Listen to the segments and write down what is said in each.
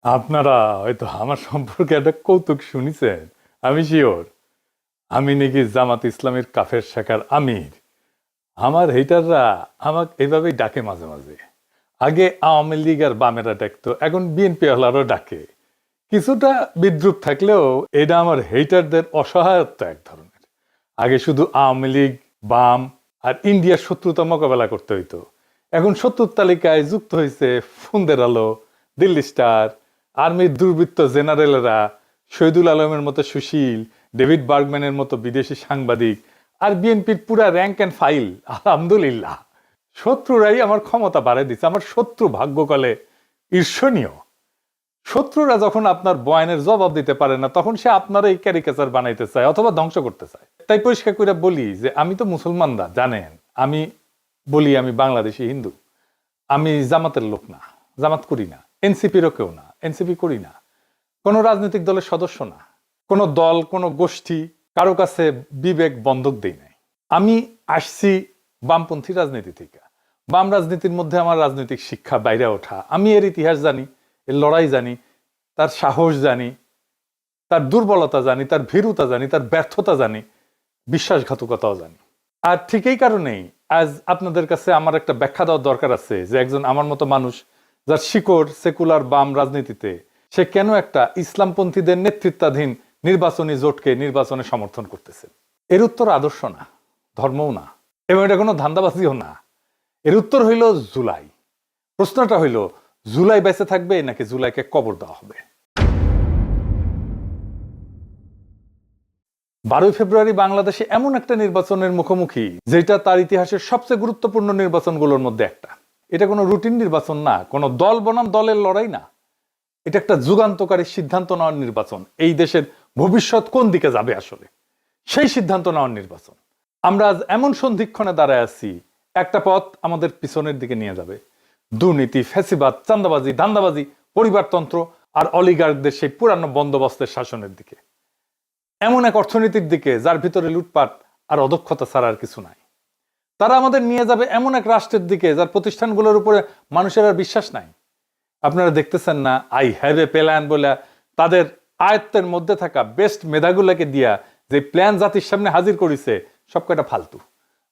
আপনারা হয়তো আমার সম্পর্কে একটা কৌতুক শুনিছেন। আমি শিওর আমি নাকি জামাত ইসলামের কাফের শাখার আমির। আমার হেটাররা আমাকে এভাবেই ডাকে মাঝে মাঝে। আগে আওয়ামী লীগ আর বামেরা ডাকতো, এখন বিএনপি ওয়ালারও ডাকে। কিছুটা বিদ্রুপ থাকলেও এটা আমার হেটারদের অসহায়ত্ব এক ধরনের। আগে শুধু আওয়ামী লীগ, বাম আর ইন্ডিয়ার শত্রুতা মোকাবেলা করতে হইতো। এখন শত্রুর তালিকায় যুক্ত হয়েছে ফোনদের আলো, দিল্লি স্টার, আর্মির দুর্বৃত্ত জেনারেলরা, শহীদুল আলমের মতো সুশীল, ডেভিড বার্গম্যানের মতো বিদেশি সাংবাদিক, আর বিএনপির পুরা র্যাঙ্ক অ্যান্ড ফাইল। আলহামদুলিল্লাহ, শত্রুরাই আমার ক্ষমতা বাড়াই দিচ্ছে। আমার শত্রু ভাগ্যকালে ঈর্ষণীয়। শত্রুরা যখন আপনার বয়ানের জবাব দিতে পারে না, তখন সে আপনার এই ক্যারিকেচার বানাইতে চায় অথবা ধ্বংস করতে চায়। তাই পরিষ্কার করে বলি যে আমি তো মুসলমানরা জানেন, আমি বলি আমি বাংলাদেশি হিন্দু। আমি জামাতের লোক না, জামাত করি না, এনসিপিরও কেউ না, এনসিপি করি না, কোনো রাজনৈতিক দলের সদস্য না, কোনো দল, কোনো গোষ্ঠী, কারো কাছে বিবেক বন্ধক দেই নাই। আমি আসছি বামপন্থী রাজনীতি থেকে। বাম রাজনীতির মধ্যে আমার রাজনৈতিক শিক্ষা বাইরে ওঠা। আমি এর ইতিহাস জানি, এর লড়াই জানি, তার সাহস জানি, তার দুর্বলতা জানি, তার ভীরুতা জানি, তার ব্যর্থতা জানি, বিশ্বাসঘাতকতাও জানি। আর ঠিক এই কারণেই আজ আপনাদের কাছে আমার একটা ব্যাখ্যা দেওয়ার দরকার আছে যে একজন আমার মতো মানুষ, যার শিকড় সেকুলার বাম রাজনীতিতে, সে কেন একটা ইসলামপন্থীদের নেতৃত্বাধীন নির্বাচনী জোটকে নির্বাচনে সমর্থন করতেছে। এর উত্তর আদর্শ না, ধর্মও না, এবং এটা কোনো ধান্দাবাজিও না। এর উত্তর হইল জুলাই। প্রশ্নটা হইল, জুলাই বেঁচে থাকবে নাকি জুলাইকে কবর দেওয়া হবে? 12 ফেব্রুয়ারি বাংলাদেশে এমন একটা নির্বাচনের মুখোমুখি, যেটা তার ইতিহাসের সবচেয়ে গুরুত্বপূর্ণ নির্বাচনগুলোর মধ্যে একটা। এটা কোনো রুটিন নির্বাচন না, কোনো দল বনাম দলের লড়াই না। এটা একটা যুগান্তকারী সিদ্ধান্ত নেওয়ার নির্বাচন। এই দেশের ভবিষ্যৎ কোন দিকে যাবে আসলে, সেই সিদ্ধান্ত নেওয়ার নির্বাচন। আমরা আজ এমন সন্ধিক্ষণে দাঁড়ায় আছি, একটা পথ আমাদের পিছনের দিকে নিয়ে যাবে। দুর্নীতি, ফ্যাসিবাদ, চাঁদাবাজি, ধান্দাবাজি, পরিবারতন্ত্র আর অলিগার্কদের সেই পুরানো বন্দোবস্তের শাসনের দিকে। এমন এক অর্থনীতির দিকে যার ভিতরে লুটপাট আর অদক্ষতা ছাড়া আর কিছু নাই। তারা আমাদের নিয়ে যাবে এমন এক রাষ্ট্রের দিকে যার প্রতিষ্ঠানগুলোর উপরে মানুষের আর বিশ্বাস নাই। আপনারা দেখতেছেন না, আই হ্যাভ এ প্ল্যান বলে তাদের আয়ত্তের মধ্যে থাকা বেস্ট মেধাগুলোকে দিয়া যে প্ল্যান জাতির সামনে হাজির করেছে, সব কয়টা ফালতু,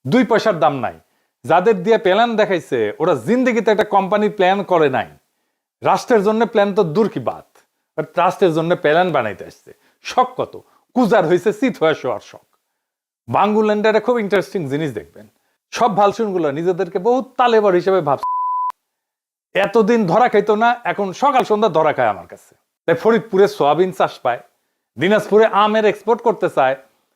2 পয়সার দাম নাই। যাদের দিয়ে প্ল্যান দেখাইছে, ওরা জিন্দেগিতে একটা কোম্পানির প্ল্যান করে নাই। রাষ্ট্রের জন্য প্ল্যান তো দূর কি বাত, রাষ্ট্রের জন্য প্ল্যান বানাইতে আসছে। শখ কত কুজার হয়েছে, চিত হয়ে শোয়ার শখ। বাঙ্গুল্যান্ডের খুব ইন্টারেস্টিং জিনিস দেখবেন, সব ভালসুনগুলো নিজেদেরকে বহুত তালেবর হিসেবে ভাবছে। এতদিন ধরা খাইতো না, এখন সকাল সন্ধ্যা ধরা খায় আমার কাছে। তাই ফরিদপুরে সোয়াবিন চাষ পায়, দিনাজপুরে আমের এক্সপোর্ট করতে চায়,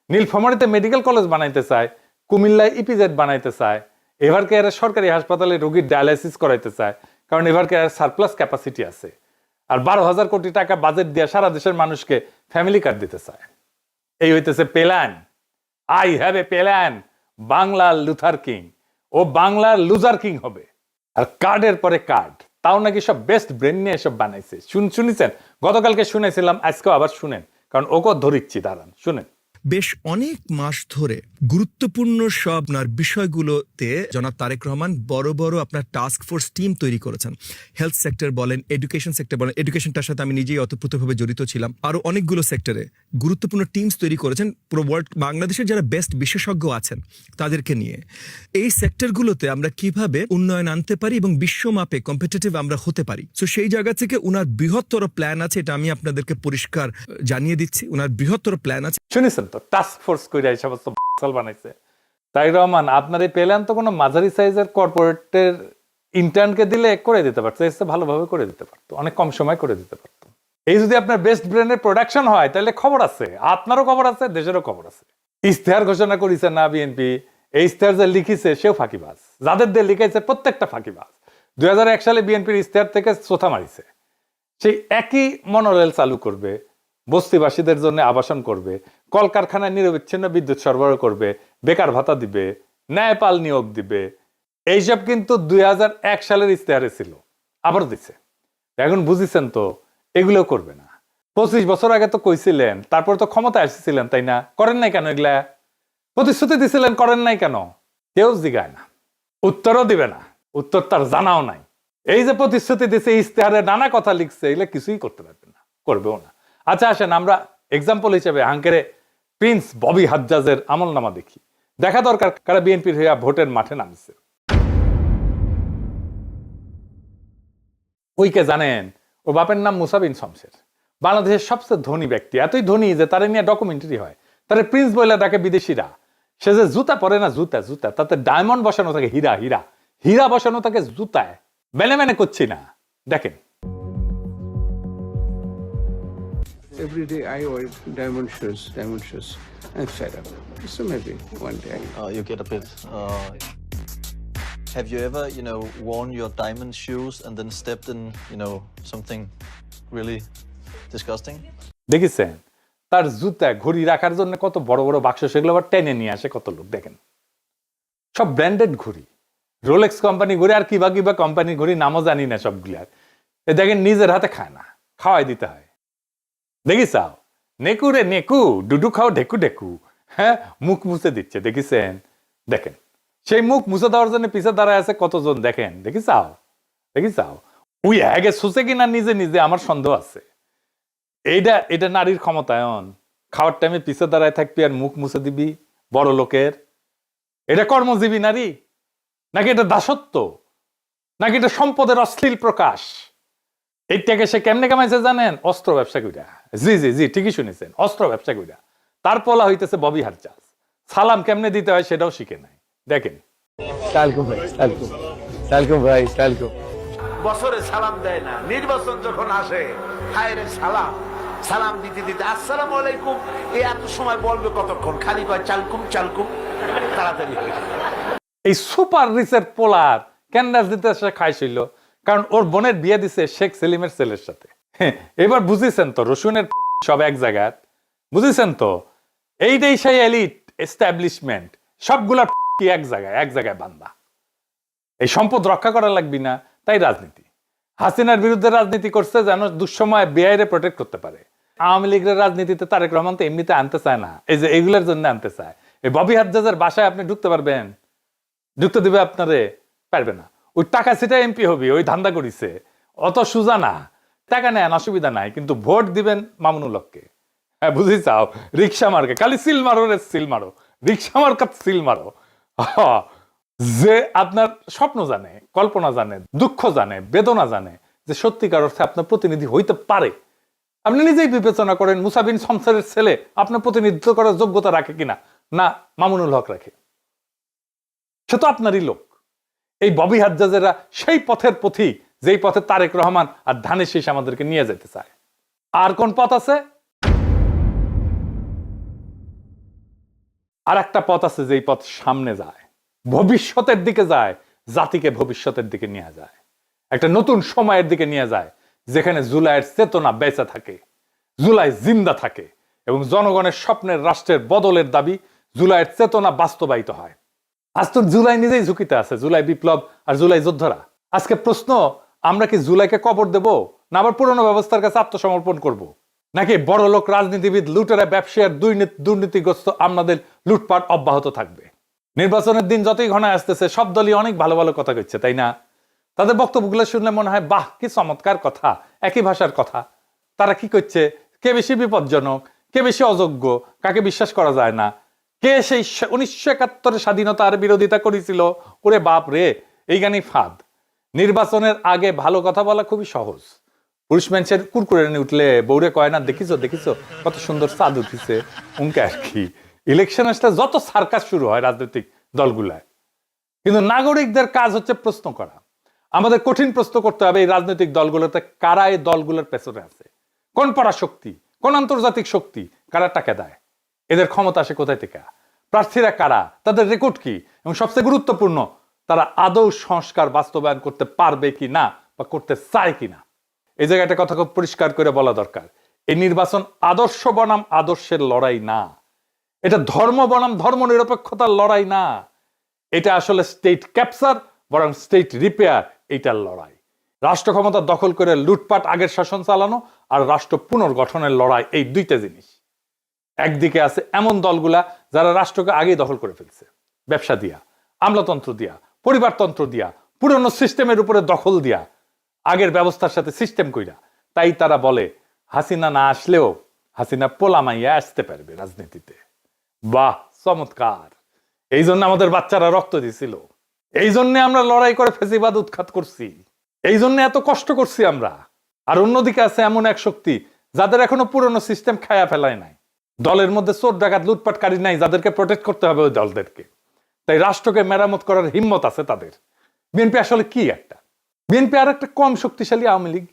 নীলফামারীতে মেডিকেল কলেজ বানাইতে চায়, কুমিল্লায় ইপিজেড বানাইতে চায়, এবারকে এর সরকারি হাসপাতালে রোগীর ডায়ালাইসিস করাইতে চায়, কারণ এবারকে এর সারপ্লাস ক্যাপাসিটি আছে। আর 12,000 কোটি টাকা বাজেট দিয়ে সারা দেশের মানুষকে ফ্যামিলি কার্ড দিতে চায়। এই হইতেছে plan. I have a plan. বাংলার লুথার কিং ও বাংলার লুজার কিং হবে। আর কার্ডের পরে কার্ড, তাও নাকি সব বেস্ট ব্রেন নিয়ে এসব বানাইছে। শুনেছেন? গতকালকে শুনেছিলাম, আজকেও আবার শুনেন, কারণ ওকে ধরিচ্ছি, দাঁড়ান শুনেন। বেশ অনেক মাস ধরে গুরুত্বপূর্ণ সব আপনার বিষয়গুলোতে জনাব তারেক রহমান বড় বড় আপনার টাস্ক ফোর্স টিম তৈরি করেছেন। হেলথ সেক্টর বলেন, এডুকেশন সেক্টর বলেন, এডুকেশনটার সাথে আমি নিজেই অতপ্রতভাবে জড়িত ছিলাম। আরো অনেকগুলো সেক্টরে গুরুত্বপূর্ণ টিমস তৈরি করেছেন পুরো ওয়ার্ল্ড, বাংলাদেশের যারা বেস্ট বিশেষজ্ঞ আছেন তাদেরকে নিয়ে। এই সেক্টরগুলোতে আমরা কিভাবে উন্নয়ন আনতে পারি এবং বিশ্বমাপে কম্পিটিটিভ আমরা হতে পারি, তো সেই জায়গা থেকে উনার বৃহত্তর প্ল্যান আছে। এটা আমি আপনাদেরকে পরিষ্কার জানিয়ে দিচ্ছি, উনার বৃহত্তর প্ল্যান আছে। শুনেছেন তো, টাস্ক ফোর্স কইরা এই সমস্ত বানাইছে। তাই রহমান, আপনার এই প্ল্যান তো কোনো মাঝারি সাইজের কর্পোরেটের ইন্টার্নকে দিলে করে দিতে পারতো, এসে ভালোভাবে করে দিতে পারতো, অনেক কম সময় করে দিতে পারতো। এই যদি আপনার বেস্ট ব্র্যান্ডের প্রোডাকশন হয়, তাহলে খবর আছে, আপনারও খবর আছে, দেশেরও খবর আছে। ইশতেহার ঘোষণা করেছে না বিএনপি, এই ইশতেহার যে লিখিছে সেও ফাঁকিবাজ, যাদের দিয়ে লিখাইছে প্রত্যেকটা ফাঁকিবাজ। 2001 সালে বিএনপির ইশতেহার থেকে চোথা মারিছে। সেই একই মনোরেল চালু করবে, বস্তিবাসীদের জন্য আবাসন করবে, কলকারখানায় নিরবিচ্ছিন্ন বিদ্যুৎ সরবরাহ করবে, বেকার ভাতা দিবে, ন্যায়পাল নিয়োগ দিবে। এইসব কিন্তু 2001 সালের ইশতেহারে ছিল, আবার দিচ্ছে। এখন বুঝিছেন তো, এগুলো করবে না। 25 বছর আগে তো কইছিলেন, তারপর তো ক্ষমতায় এসেছিলেন, তাই না? করেন নাই কেন এগুলা? প্রতিশ্রুতি দিছিলেন, করেন নাই কেন? কেউ জিগায় না, উত্তরও দিবে না, উত্তর তার জানাও নাই। এই যে প্রতিশ্রুতি দিচ্ছে, ইশতেহারে নানা কথা লিখছে, এগুলো কিছুই করতে পারবে না, করবেও না। আচ্ছা আসেন আমরা এক্সাম্পল হিসেবে হাঙ্কেরে প্রিন্স ববি হাজ্জাজের আমলনামা দেখি। দেখা দরকার কারা বিএনপির হইয়া ভোটের মাঠে নামছে। ওইকে জানেন, ও বাপের নাম মুসা বিন শমশের, বাংলাদেশের সবচেয়ে ধনী ব্যক্তি, এতই ধনী যে তারা নিয়ে ডকুমেন্টারি হয়, তারা প্রিন্স বইলা ডাকে বিদেশিরা। সে যে জুতা পরে না, জুতা জুতা, তাতে ডায়মন্ড বসানো থাকে, হীরা হীরা হীরা বসানো থাকে জুতায়। মেনে মেনে করছি না, দেখেন। Every day I wear diamond shoes, diamond shoes. I'm fed up. So maybe one day. You get a bit. Have you ever, worn your diamond shoes and then stepped in, something really disgusting? দেখেছেন তার জুতা ঘড়ি রাখার জন্য কত বড় বড় বাক্স, সেগুলো আবার টেনে নিয়ে আসে কত লোক। দেখেন সব ব্র্যান্ডেড ঘড়ি, রোলেক্স কোম্পানি ঘড়ি, আর কিবা কিবা কোম্পানির ঘড়ি, নামও জানি না সবগুলার। দেখেন নিজের হাতে খায় না, খাওয়াই দিতে হয়। দেখি চাও নেকু রে নেকু, ডুডু খাও ঢেকু ঢেকু, হ্যাঁ মুখ মুছে দিচ্ছে, দেখেছেন? দেখেন সেই মুখ মুছে দেওয়ার জন্য পিছে দাঁড়ায় আছে কতজন, দেখেন দেখি চাও, দেখি চাও। উই আগে সুসে কিনা নিজে নিজে, আমার সন্দেহ আছে। এটা নারীর ক্ষমতায়ন। খাওয়ার টাইমে পিছে দাঁড়ায় থাকবি আর মুখ মুছে দিবি বড় লোকের। এটা কর্মজীবী নারী নাকি এটা দাসত্ব, নাকি এটা সম্পদের অশ্লীল প্রকাশ? এইটাকে সে কেমনে কামাইছে জানেন? অস্ত্র ব্যবসা কইরা। জি জি জি ঠিকই শুনেছেন, অস্ত্র ব্যবসা কইরা। তার পলা হইতেছে ববি হাজ্জাজ। সালাম কেমনে দিতে হয় সেটাও শিখে নাই, দেখেন। সালকুম ভাই, সালকুম সালকুম ভাই, সালকুম। বছরে সালাম দেয় না, নির্বাচন যখন আসে হায় রে সালাম, সালাম দিতে দিতে আসসালামু আলাইকুম, এত সময় বলবে কতক্ষণ, খালি কয় চালকুম চালকুম, তাড়াতাড়ি হয়ে যায়। এই সুপার রিচের পোলার কেন রাজনীতি সে খাইছিল? কারণ ওর বোনের বিয়ে দিছে শেখ সেলিমের ছেলের সাথে। এবার বুঝেছেন তো রসুনের সব এক জায়গায়, বুঝেছেন তো? এইটাই সেই এলিট এস্টাবলিশমেন্ট, সবগুলা কি এক জায়গায় বান্দা। এই সম্পদ রক্ষা করা লাগবি না, তাই রাজনীতি। হাসিনার বিরুদ্ধে রাজনীতি করছে যেন দুঃসময় বেআইরে প্রোটেক্ট করতে পারে। আওয়ামী লীগের রাজনীতিতে তারেক রহমান তো এমনিতে আনতে চায় না, এই যে এগুলোর জন্য আনতে চায়। এই ববি হাজ্জাজের বাসায় আপনি ঢুকতে পারবেন? ঢুকতে দিবে আপনারে? পারবে না। ওই টাকা সেটা এমপি হবি, ওই ধান্দা করিছে, অত সুজা না। টাকা নেন, অসুবিধা নাই, কিন্তু ভোট দিবেন মামুনুল হককে। হ্যাঁ বুঝি চাও, রিক্সা মার্কে খালি সিল মারো রে সিল মারো, রিক্সা মার্কাত সিল মারো। যে আপনার স্বপ্ন জানে, কল্পনা জানে, দুঃখ জানে, বেদনা জানে, যে সত্যিকার অর্থে আপনার প্রতিনিধি হইতে পারে। আপনি নিজেই বিবেচনা করেন মুসা বিন শমশেরের ছেলে আপনার প্রতিনিধিত্ব করার যোগ্যতা রাখে কিনা, না মামুনুল হক রাখে? সে তো আপনারই লোক। এই ববি হাজ্জাজেরা সেই পথের পথিক, যেই পথে তারেক রহমান আর ধানের শীষ আমাদেরকে নিয়ে যেতে চায়। আর কোন পথ আছে? আর একটা পথ আছে, যেই পথ সামনে যায়, ভবিষ্যতের দিকে যায়, জাতিকে ভবিষ্যতের দিকে নিয়ে যায়, একটা নতুন সময়ের দিকে নিয়ে যায়, যেখানে জুলাইয়ের চেতনা বেঁচে থাকে, জুলাই জিন্দা থাকে, এবং জনগণের স্বপ্নের রাষ্ট্রের বদলের দাবি জুলাইয়ের চেতনা বাস্তবায়িত হয়। আজ তো জুলাই নিজেই ঝুঁকিতে আছে, জুলাই বিপ্লব আর জুলাই যোদ্ধারা। আজকে প্রশ্ন, আমরা কি জুলাইকে কবর দেব, না আবার পুরনো ব্যবস্থার কাছে আত্মসমর্পণ করব? নাকি বড় লোক রাজনীতিবিদ, লুটেরা, ব্যবসায়ীর দুর্নীতিগ্রস্ত আমাদের লুটপাট অব্যাহত থাকবে? নির্বাচনের দিন যতই ঘনায় আসতেছে, সব দলই অনেক ভালো ভালো কথা কইছে, তাই না? তাদের বক্তব্যগুলো শুনলে মনে হয় বাহ কি চমৎকার কথা, একই ভাষার কথা। তারা কি করছে, কে বেশি বিপজ্জনক, কে বেশি অযোগ্য, কাকে বিশ্বাস করা যায় না, কে সেই 1971 স্বাধীনতার বিরোধিতা করেছিল, ওরে বাপ রে, এই গানই ফাঁদ। নির্বাচনের আগে ভালো কথা বলা খুবই সহজ। পুরুষ মানুষের কুরকুরে নিয়ে উঠলে বউরে কয় না, দেখিছো দেখিছো কত সুন্দর চাঁদ উঠিছে, উনকে আর কি। ইলেকশন আসলে যত সার্কাস শুরু হয় রাজনৈতিক দলগুলায়, কিন্তু নাগরিকদের কাজ হচ্ছে প্রশ্ন করা। আমাদের কঠিন প্রশ্ন করতে হবে এই রাজনৈতিক দলগুলোতে কারা এই দলগুলোর পেছনে আছে, কোন পরাশক্তি, কোন আন্তর্জাতিক শক্তি, কারা টাকা দেয়, এদের ক্ষমতা আসে কোথায় থেকে, প্রার্থীরা কারা, তাদের রেকর্ড কি, এবং সবচেয়ে গুরুত্বপূর্ণ তারা আদৌ সংস্কার বাস্তবায়ন করতে পারবে কি না বা করতে চায় কিনা। এই জায়গাটা কথা খুব পরিষ্কার করে বলা দরকার। এই নির্বাচন আদর্শ বনাম আদর্শের লড়াই না, এটা ধর্ম বনাম ধর্ম নিরপেক্ষতার লড়াই না, এটা আসলে স্টেট ক্যাপচার বরং স্টেট রিপেয়ার, এইটার লড়াই। রাষ্ট্র ক্ষমতা দখল করে লুটপাট আগের শাসন চালানো আর রাষ্ট্র পুনর্গঠনের লড়াই, এই দুইটা জিনিস। একদিকে আছে এমন দলগুলা যারা রাষ্ট্রকে আগেই দখল করে ফেলছে, ব্যবসা দিয়া, আমলাতন্ত্র দিয়া, পরিবারতন্ত্র দিয়া, পুরনো সিস্টেমের উপরে দখল দিয়া, আগের ব্যবস্থার সাথে সিস্টেম কইরা। তাই তারা বলে হাসিনা না আসলেও হাসিনা পোলামাইয়া আসতে পারবে রাজনীতিতে। বাহ, চমৎকার। এই জন্য আমাদের বাচ্চারা রক্ত দিছিল, এই জন্য আমরা লড়াই করে ফেসিবাদ উৎখাত করছি, এই জন্য এত কষ্ট করছি আমরা। আর অন্যদিকে আছে এমন এক শক্তি যাদের এখনো পুরনো সিস্টেম খায়া ফেলায় নাই। দলের মধ্যে চোর ডাকাত লুটপাটকারী নাই যাদেরকে প্রোটেক্ট করতে হবে ওই দলদেরকে। তাই রাষ্ট্রকে মেরামত করার হিম্মত আছে তাদের। বিএনপি আসলে কি একটা? বিএনপি আর একটা কম শক্তিশালী আওয়ামী লীগ,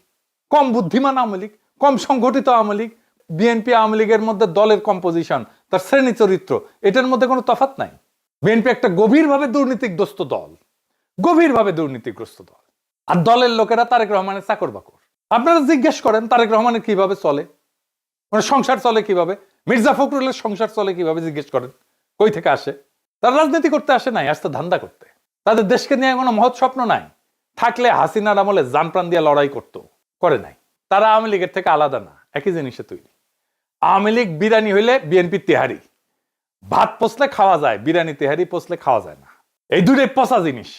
কম বুদ্ধিমান আওয়ামী লীগ, কম সংগঠিত আওয়ামী লীগ। বিএনপি আওয়ামী লীগের মধ্যে দলের কম্পোজিশন, তার শ্রেণী চরিত্র, এটার মধ্যে কোনো তফাৎ নাই। বিএনপি একটা গভীরভাবে দুর্নীতিগ্রস্ত দল, গভীরভাবে দুর্নীতিগ্রস্ত দল। আর দলের লোকেরা তারেক রহমানের চাকর বাকর। আপনারা জিজ্ঞেস করেন তারেক রহমানের কিভাবে চলে, মানে সংসার চলে কিভাবে, মির্জা ফখরুলের সংসার চলে কিভাবে, জিজ্ঞেস করেন কই থেকে আসে। তারা রাজনীতি করতে আসে নাই, আসতে ধান্দা করতে। তাদের দেশকে নিয়ে কোনো মহৎ স্বপ্ন নাই। থাকলে হাসিনার আমলে জান প্রাণ দিয়ে লড়াই করতো, করে নাই। তারা আওয়ামী লীগের থেকে আলাদা না, একই জিনিসে তৈরি। আওয়ামী লীগ বিরিয়ানি হইলে বিএনপি তেহারি। ভাত পচলে খাওয়া যায়, বিরিয়ানি তেহারি পচলে খাওয়া যায় না। এই দুটোই পচা জিনিস।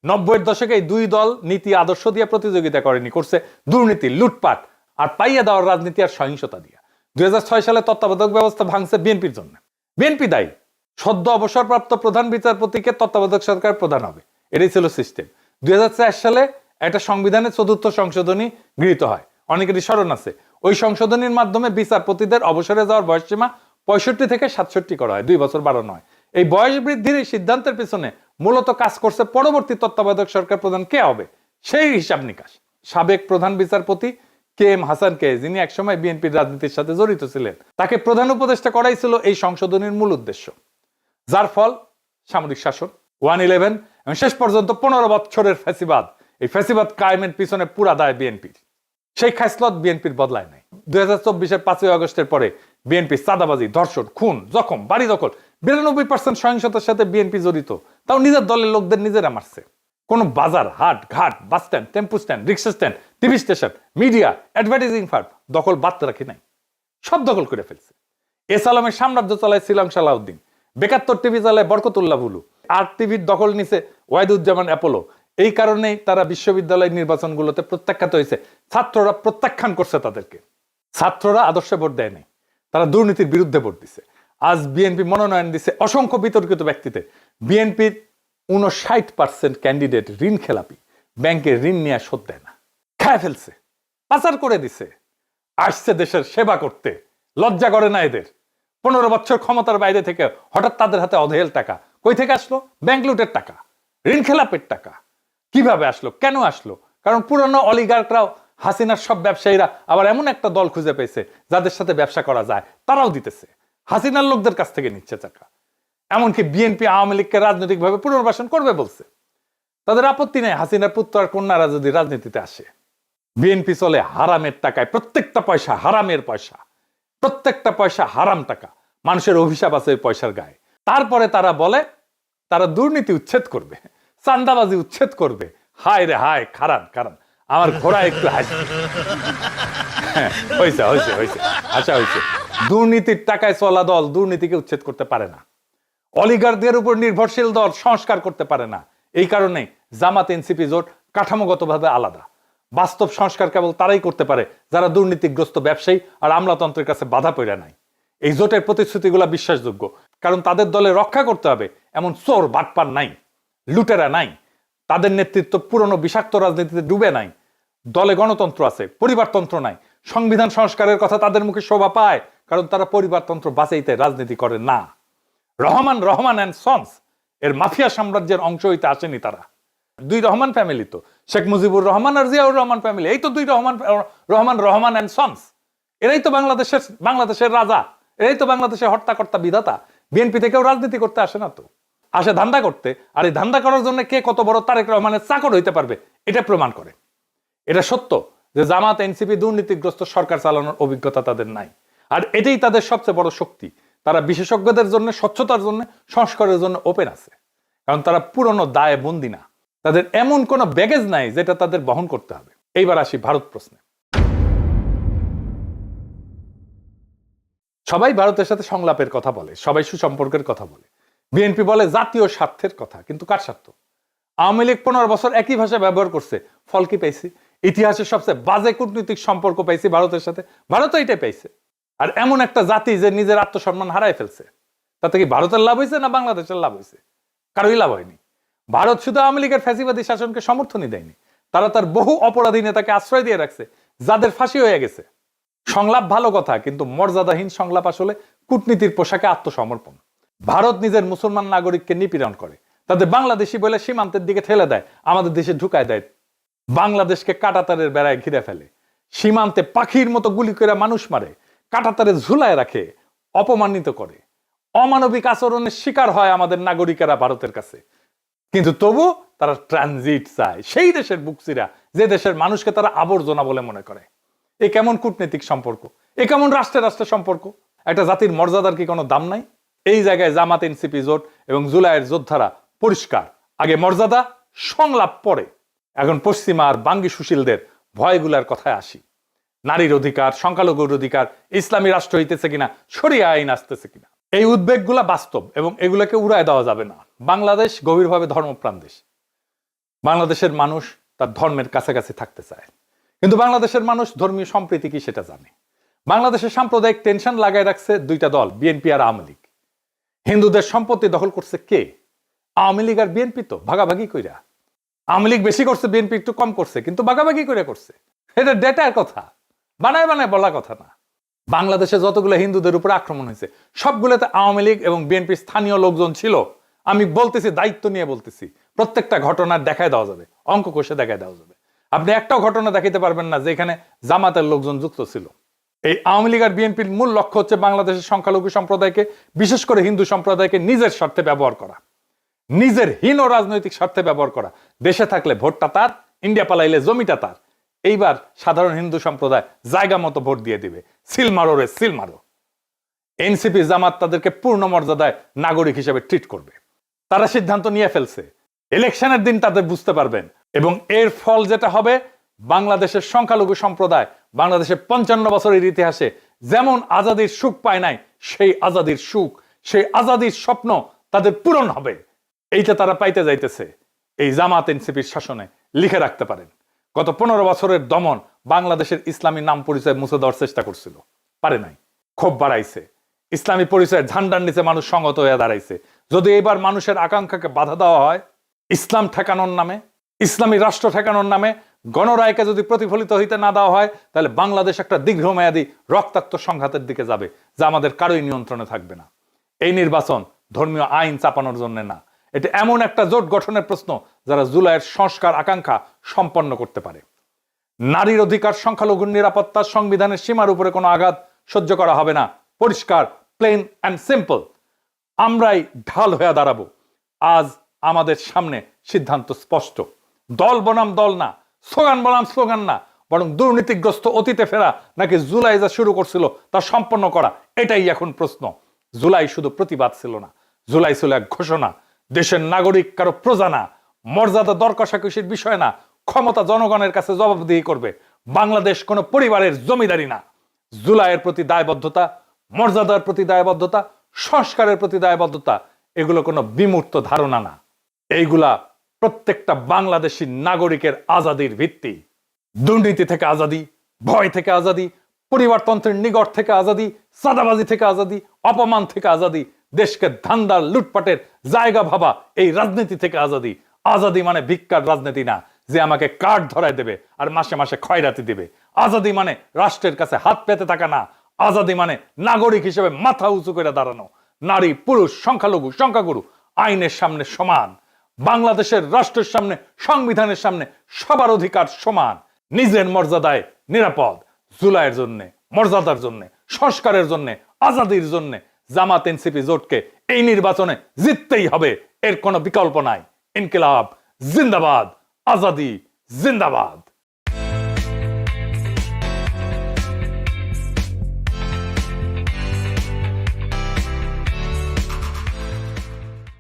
90-এর দশকে এই দুই দল নীতি আদর্শ দিয়ে প্রতিযোগিতা করেনি, করছে দুর্নীতি, লুটপাট আর পাইয়া দেওয়ার রাজনীতি আর সহিংসতা দিয়া। 2006 সালে তত্ত্বাবধায়ক ব্যবস্থা ভাঙছে বিএনপির জন্য। বিএনপি দায়ী। সদ্য অবসরপ্রাপ্ত প্রধান বিচারপতিকে তত্ত্বাবধায়ক সরকার প্রধান হবে, এটাই ছিল সিস্টেম। 2004 সালে একটা সংবিধানের 4র্থ সংশোধনী গৃহীত হয়, অনেকেরই স্মরণ আছে। ওই সংশোধনীর মাধ্যমে বিচারপতিদের অবসরে যাওয়ার বয়সসীমা 65 থেকে 67 করা হয়, 2 বছর বাড়ানো হয়। এই বয়স বৃদ্ধির এই সিদ্ধান্তের পিছনে মূলত কাজ করছে পরবর্তী তত্ত্বাবধায়ক সরকার প্রধান কে হবে সেই হিসাব নিকাশ। সাবেক প্রধান বিচারপতি KM হাসানকে, যিনি একসময় বিএনপির রাজনীতির সাথে জড়িত ছিলেন, তাকে প্রধান উপদেষ্টা করাই ছিল এই সংশোধনীর মূল উদ্দেশ্য। যার ফল সামরিক শাসন, 1/11 এবং শেষ পর্যন্ত 15 বছরের ফ্যাসিবাদ। এই ফ্যাসিবাদ কায়েমের পিছনে পুরা দায় বিএনপির। সেই খাসলত বিএনপির বদলায় নাই। 2024-এর 5ই আগস্টের পরে বিএনপি চাঁদাবাজি, ধর্ষণ, খুন, জখম, বাড়ি দখল, 92% সহিংসতার সাথে বিএনপি জড়িত। তাও নিজের দলের লোকদের নিজেরা মারছে। কোন বাজার, হাট, ঘাট, bus stand, tempo stand, rickshaw stand, TV station, media, advertising firm দখল বাদ রাখি নাই, সব দখল করে ফেলছে। এস আলমের সাম্রাজ্য চালায় শ্রীলং সালাউদ্দিন, 72 টিভি চালায় বরকতুল্লাহ বুলু, আর টিভির দখল নিছে ওয়াহিদুজ্জামান অ্যাপোলো। এই কারণেই তারা বিশ্ববিদ্যালয় নির্বাচনগুলোতে প্রত্যাখ্যাত হয়েছে। ছাত্ররা প্রত্যাখ্যান করছে তাদেরকে। ছাত্ররা আদর্শে ভোট দেয় নাই, তারা দুর্নীতির বিরুদ্ধে ভোট দিছে। আজ বিএনপি মনোনয়ন দিছে অসংখ্য বিতর্কিত ব্যক্তিতে। বিএনপির 59% ক্যান্ডিডেট ঋণ খেলাপি, ব্যাংকের ঋণ নিয়ে শোধ দেয় না, খায় ফেলছে, পাচার করে দিছে। আসছে দেশের সেবা করতে, লজ্জা করে না এদের। 15 বছর ক্ষমতার বাইরে থেকে হঠাৎ তাদের হাতে অধেল টাকা কই থেকে আসলো? ব্যাংক লুটের টাকা, ঋণ খেলাপের টাকা। কিভাবে আসলো, কেন আসলো? কারণ পুরনো অলিগার্করাও, হাসিনার সব ব্যবসায়ীরা আবার এমন একটা দল খুঁজে পেয়েছে যাদের সাথে ব্যবসা করা যায়, তারাও দিতেছে। হাসিনার লোকদের কাছ থেকে নিচ্ছে টাকা। এমনকি বিএনপি আওয়ামী লীগকে রাজনৈতিকভাবে পুনর্বাসন করবে বলছে। তাদের আপত্তি নেই হাসিনার পুত্র আর কন্যারা যদি রাজনীতিতে আসে। বিএনপি চলে হারামের টাকায়, প্রত্যেকটা পয়সা হারামের পয়সা, প্রত্যেকটা পয়সা হারাম টাকা। মানুষের অভিশাপ আছে ওই পয়সার গায়ে। তারপরে তারা বলে তারা দুর্নীতি উচ্ছেদ করবে, চান্দাবাজি উচ্ছেদ করবে। হায় রে হায়, খারান খারান, আমার ঘোড়া একটু হাসি। হয়েছে হয়েছে হয়েছে, আচ্ছা হয়েছে। দুর্নীতির টাকায় চলা দল দুর্নীতিকে উচ্ছেদ করতে পারে না। অলিগারদের উপর নির্ভরশীল দল সংস্কার করতে পারে না। এই কারণে জামাত এনসিপি জোট কাঠামোগতভাবে আলাদা। বাস্তব সংস্কার কেবল তারাই করতে পারে যারা দুর্নীতিগ্রস্ত ব্যবসায়ী আর আমলাতন্ত্রের কাছে বাধা পড়ে নাই। এই জোটের প্রতিশ্রুতিগুলো বিশ্বাসযোগ্য, কারণ তাদের দলে রক্ষা করতে হবে এমন চোর বাটপার নাই, লুটেরা নাই। তাদের নেতৃত্ব পুরনো বিষাক্ত রাজনীতিতে ডুবে নাই। দলে গণতন্ত্র আছে, পরিবারতন্ত্র নাই। সংবিধান সংস্কারের কথা তাদের মুখে শোভা পায়, কারণ তারা পরিবারতন্ত্র বাঁচাইতে রাজনীতি করে না। রহমান অ্যান্ড সন্স এর মাফিয়া সাম্রাজ্যের অংশ হইতে আসেনি তারা। 2 রহমান ফ্যামিলি তো, শেখ মুজিবুর রহমান আর জিয়াউর রহমান ফ্যামিলি, এই তো 2 রহমান অ্যান্ড সন্স। এরাই তো বাংলাদেশের রাজা, এরাই তো বাংলাদেশের হর্তাকর্তা বিধাতা। বিএনপি থেকেও রাজনীতি করতে আসে না তো, আসে ধান্দা করতে। আর এই ধান্দা করার জন্য কে কত বড় তারেক রহমানের চাকর হইতে পারবে এটা প্রমাণ করে। এটা সত্য যে জামাত এনসিপি দুর্নীতিগ্রস্ত সরকার চালানোর অভিজ্ঞতা তাদের নাই। আর এটাই তাদের সবচেয়ে বড় শক্তি। তারা বিশেষজ্ঞদের জন্য, স্বচ্ছতার জন্য, সংস্কারের জন্য ওপেন আছে, কারণ তারা পুরনো দায়ে বন্দী না। তাদের এমন কোনো ব্যাগেজ নাই যেটা তাদের বহন করতে হবে। এইবার আসি ভারত প্রশ্নে। সবাই ভারতের সাথে সংলাপের কথা বলে, সবাই সুসম্পর্কের কথা বলে। বিএনপি বলে জাতীয় স্বার্থের কথা, কিন্তু কার স্বার্থ? আওয়ামী লীগ 15 বছর একই ভাষা ব্যবহার করছে, ফল কি পেয়েছি? ইতিহাসের সবচেয়ে বাজে কূটনৈতিক সম্পর্ক পাইছি ভারতের সাথে, ভারত এটাই পাইছে। আর এমন একটা জাতি যে নিজের আত্মসম্মান হারায় ফেলছে, তাতে কি ভারতের লাভ হয়েছে না বাংলাদেশের লাভ হয়েছে? কারোই লাভ হয়নি। ভারত শুধু আওয়ামী লীগের ফ্যাসিবাদী শাসনকে সমর্থনই দেয়নি, তারা তার বহু অপরাধী নেতাকে আশ্রয় দিয়ে রাখছে, যাদের ফাঁসি হয়ে গেছে। সংলাপ ভালো কথা, কিন্তু মর্যাদাহীন সংলাপ আসলে কূটনীতির পোশাকে আত্মসমর্পণ। ভারত নিজের মুসলমান নাগরিককে নিপীড়ন করে, তাদের বাংলাদেশি বলে সীমান্তের দিকে ঠেলে দেয়, আমাদের দেশে ঢুকায় দেয়, বাংলাদেশকে কাঁটাতারের বেড়ায় ঘিরে ফেলে, সীমান্তে পাখির মতো গুলি করে মানুষ মারে, কাঁটাতারে ঝুলায় রাখে, অপমানিত করে। অমানবিক আচরণের শিকার হয় আমাদের নাগরিকেরা ভারতের কাছে। কিন্তু তবু তারা ট্রানজিট চায় সেই দেশের বুকসিরা, যে দেশের মানুষকে তারা আবর্জনা বলে মনে করে। এ কেমন কূটনৈতিক সম্পর্ক? এ কেমন রাষ্ট্রের রাষ্ট্রের সম্পর্ক? একটা জাতির মর্যাদার কি কোনো দাম নাই? এই জায়গায় জামাত, এনসিপি জোট এবং জুলাইয়ের যোদ্ধারা পরিষ্কার, আগে মর্যাদা, সংলাপ পরে। এখন পশ্চিমা আর বাঙ্গি সুশীলদের ভয়গুলার কথায় আসি। নারীর অধিকার, সংখ্যালঘুর অধিকার, ইসলামী রাষ্ট্র হইতেছে কিনা, শরিয়া আইন আসতেছে কিনা, এই উদ্বেগগুলা বাস্তব এবং এগুলোকে উড়ায় দেওয়া যাবে না। বাংলাদেশ গভীরভাবে ধর্মপ্রাণ দেশ। বাংলাদেশের মানুষ তার ধর্মের কাছাকাছি থাকতে চায়, কিন্তু বাংলাদেশের মানুষ ধর্মীয় সম্প্রীতি কি সেটা জানে। বাংলাদেশের সাম্প্রদায়িক টেনশন লাগায় রাখছে দুইটা দল, বিএনপি আর আওয়ামী লীগ। হিন্দুদের সম্পত্তি দখল করছে কে? আওয়ামী লীগ আর বিএনপি তো ভাগাভাগি কইরা। আওয়ামী লীগ বেশি করছে, বিএনপি একটু কম করছে, কিন্তু ভাগাভাগি করে করছে। এটা ডেটার কথা, বানায় বানায় বলা কথা না। বাংলাদেশে যতগুলো হিন্দুদের উপর আক্রমণ হয়েছে সবগুলোতে আওয়ামী লীগ এবং বিএনপি স্থানীয় লোকজন ছিল। আমি বলতেছি, দায়িত্ব নিয়ে বলতেছি, প্রত্যেকটা ঘটনার দেখায় দেওয়া যাবে, অঙ্ক কষে দেখায় দেওয়া যাবে। আপনি একটাও ঘটনা দেখাতে পারবেন না যেখানে জামাতের লোকজন যুক্ত ছিল। এই আওয়ামী লীগ আর বিএনপির মূল লক্ষ্য হচ্ছে বাংলাদেশের সংখ্যালঘু সম্প্রদায়কে, বিশেষ করে হিন্দু সম্প্রদায়কে নিজের স্বার্থে ব্যবহার করা, নিজের হীন রাজনৈতিক স্বার্থে ব্যবহার করা। দেশে থাকলে ভোটটা তার, ইন্ডিয়া পালাইলে জমিটা তার। এইবার সাধারণ হিন্দু সম্প্রদায় জায়গা মতো ভোট দিয়ে দিবে, সিল মারো রে সিল মারো। এনসিপি জামাত তাদেরকে পূর্ণ মর্যাদায় নাগরিক হিসেবে ট্রিট করবে। তারা সিদ্ধান্ত নিয়ে ফেলছে, ইলেকশনের দিন তাদের বুঝতে পারবেন। এবং এর ফল যেটা হবে, বাংলাদেশের সংখ্যালঘু সম্প্রদায় বাংলাদেশের 55 বছরের ইতিহাসে যেমন আজাদির সুখ পায় নাই, সেই আজাদির সুখ, সেই আজাদির স্বপ্ন তাদের পূরণ হবে। এইটা তারা পাইতে যাইতেছে এই জামাত এনসিপির শাসনে। লিখে রাখতে পারেন, গত 15 বছরের দমন বাংলাদেশের ইসলামী নাম পরিচয় মুছে দেওয়ার চেষ্টা করছিল, পারে নাই। ক্ষোভ বাড়াইছে, ইসলামী পরিচয়ের ঝান্ডার নিচে মানুষ সংগত হয়ে দাঁড়াইছে। যদি এবার মানুষের আকাঙ্ক্ষাকে বাধা দেওয়া হয়, ইসলাম ঠেকানোর নামে, ইসলামী রাষ্ট্র ঠেকানোর নামে গণরায়কে যদি প্রতিফলিত হইতে না দেওয়া হয়, তাহলে বাংলাদেশ একটা দীর্ঘমেয়াদী রক্তাক্ত সংঘাতের দিকে যাবে, যা আমাদের কারোই নিয়ন্ত্রণে থাকবে না। এই নির্বাচন ধর্মীয় আইন চাপানোর জন্য না, এটা এমন একটা জোট গঠনের প্রশ্ন যারা জুলাইয়ের সংস্কার আকাঙ্ক্ষা সম্পন্ন করতে পারে। নারীর অধিকার, সংখ্যালঘুর নিরাপত্তা, সংবিধানের সীমার উপরে কোনো আঘাত সহ্য করা হবে না। পরিষ্কার, প্লেন অ্যান্ড সিম্পল। আমরাই ঢাল হয়ে দাঁড়াবো। আজ আমাদের সামনে সিদ্ধান্ত স্পষ্ট। দল বনাম দল না, স্লোগান বনাম স্লোগান না, বরং দুর্নীতিগ্রস্ত অতীতে ফেরা নাকি জুলাই যা শুরু করছিল তা সম্পন্ন করা, এটাই এখন প্রশ্ন। জুলাই শুধু প্রতিবাদ ছিল না, জুলাই ছিল এক ঘোষণা। দেশের নাগরিক কারো প্রজা না, মর্যাদা দর কষাকষির বিষয় না, ক্ষমতা জনগণের কাছে জবাবদিহি করবে। বাংলাদেশ কোনো পরিবারের জমিদারি না। জুলাইয়ের প্রতি দায়বদ্ধতা, মর্যাদার প্রতি দায়বদ্ধতা, সংস্কারের প্রতি দায়বদ্ধতা, এগুলো কোনো বিমূর্ত ধারণা না। এইগুলা প্রত্যেকটা বাংলাদেশী নাগরিকের আজাদির ভিত্তি। দুর্নীতি থেকে আজাদি, ভয় থেকে আজাদি, পরিবারতন্ত্রের নিগড় থেকে আজাদি, চাঁদাবাজি থেকে আজাদি, অপমান থেকে আজাদি, দেশকে ধান্দার লুটপাটের জায়গা ভাবা এই রাজনীতি থেকে আজাদি। আজাদি মানে ভিক্ষার রাজনীতি না, যে আমাকে কার্ড ধরায় দেবে আর মাসে মাসে খয়রাতি দিবে। আজাদি মানে রাষ্ট্রের কাছে হাত পেতে থাকা না। আজাদি মানে নাগরিক হিসেবে মাথা উঁচু করে দাঁড়ানো। নারী, পুরুষ, সংখ্যালঘু, সংখ্যাগুরু আইনের সামনে সমান। বাংলাদেশের রাষ্ট্রের সামনে, সংবিধানের সামনে সবার অধিকার সমান। নিজের মর্যাদায় নিরাপদ। জুলাইয়ের জন্য, মর্যাদার জন্য, সংস্কারের জন্য, আজাদির জন্য জামাত এনসিপি জোটকে এই নির্বাচনে জিততেই হবে, এর কোনো বিকল্প নাই। ইনকিলাব জিন্দাবাদ, আজাদি জিন্দাবাদ।